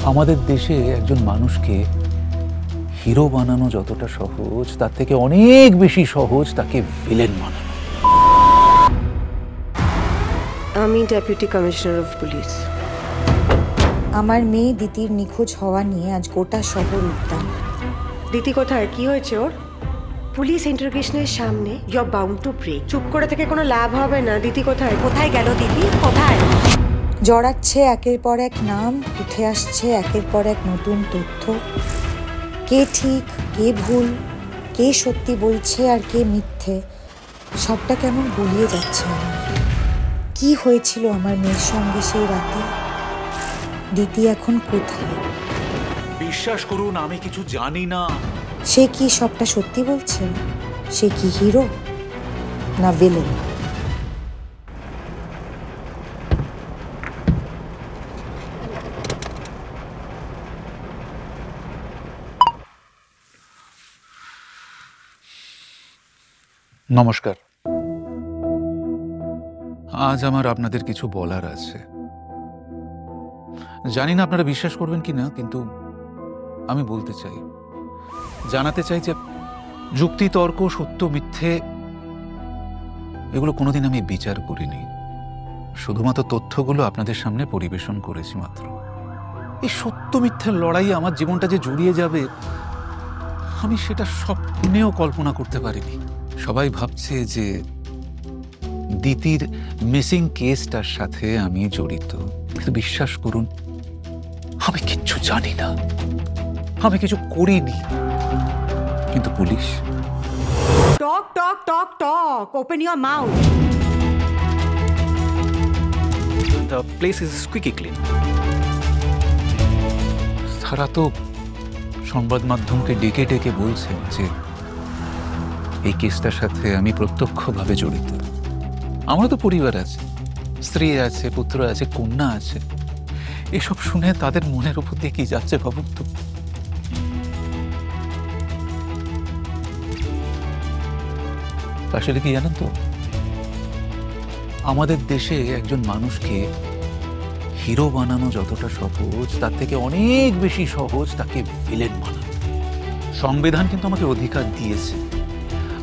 আমাদের দেশে একজন মানুষকে হিরো বানানো যতটা সহজ, তার থেকে অনেক বেশি সহজ তাকে ভিলেন বানানো। আমি ডেপুটি কমিশনার অফ পুলিশ। আমার মেয়ে দিতির নিখোঁজ হওয়া নিয়ে আজ গোটা শহর উত্তাল। দিতি কোথায়? কি হয়েছে ওর? পুলিশ ইন্টারোগেশনের সামনে you are bound to break. চুপ করে থেকে কোনো লাভ হবে না। দিতি কোথায়? কোথায় গেল দিদি? কোথায়? জড়াচ্ছে একের পর এক নাম, উঠে আসছে একের পর এক নতুন তথ্য। কে ঠিক, কে ভুল, কে সত্যি বলছে আর কে মিথ্যে, সবটা কেমন গুলিয়ে যাচ্ছে আমার। কি হয়েছিল আমার মেয়ের সঙ্গে সেই রাতে? দিতি এখন কোথায়? বিশ্বাস করুন, আমি কিছু জানি না। সে কি সবটা সত্যি বলছে? সে কি হিরো না ভিলেন? নমস্কার। আজ আমার আপনাদের কিছু বলার আছে। জানি না আপনারা বিশ্বাস করবেন কিনা, কিন্তু আমি বলতে চাই, জানাতে চাই যে যুক্তি, তর্ক, সত্য, মিথ্যে এগুলো কোনোদিন আমি বিচার করিনি। শুধুমাত্র তথ্যগুলো আপনাদের সামনে পরিবেশন করেছি মাত্র। এই সত্য মিথ্যের লড়াই আমার জীবনটা যে জড়িয়ে যাবে, আমি সেটা স্বপ্নেও কল্পনা করতে পারিনি। সবাই ভাবছে যে দিতির মিসিং কেসটার সাথে আমি জড়িত, কিন্তু বিশ্বাস করুন, আমি কিচ্ছু জানি না, আমি কিছু করিনি। কিন্তু police talk talk talk talk, open your mouth. The place is squeaky clean. তারা তো সংবাদ মাধ্যমকে ডেকে ডেকে বলছেন যে এই কেসটার সাথে আমি প্রত্যক্ষভাবে জড়িত। আমার তো পরিবার আছে, স্ত্রী আছে, পুত্র আছে, কন্যা আছে। এসব শুনে তাদের মনের উপর দিয়ে কি যাচ্ছে ভাবুন তো। আসলে কি জানেন তো, আমাদের দেশে একজন মানুষকে হিরো বানানো যতটা সহজ, তার থেকে অনেক বেশি সহজ তাকে ভিলেন বানানো। সংবিধান কিন্তু আমাকে অধিকার দিয়েছে,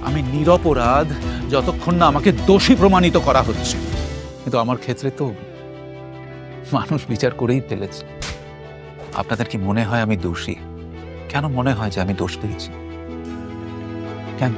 আমি নিরপরাধ যতক্ষণ না আমাকে দোষী প্রমাণিত করা হচ্ছে। কিন্তু আমার ক্ষেত্রে তো মানুষ বিচার করেই ফেলেছে। আপনাদের কি মনে হয় আমি দোষী? কেন মনে হয় যে আমি দোষ দিয়েছি? কেন?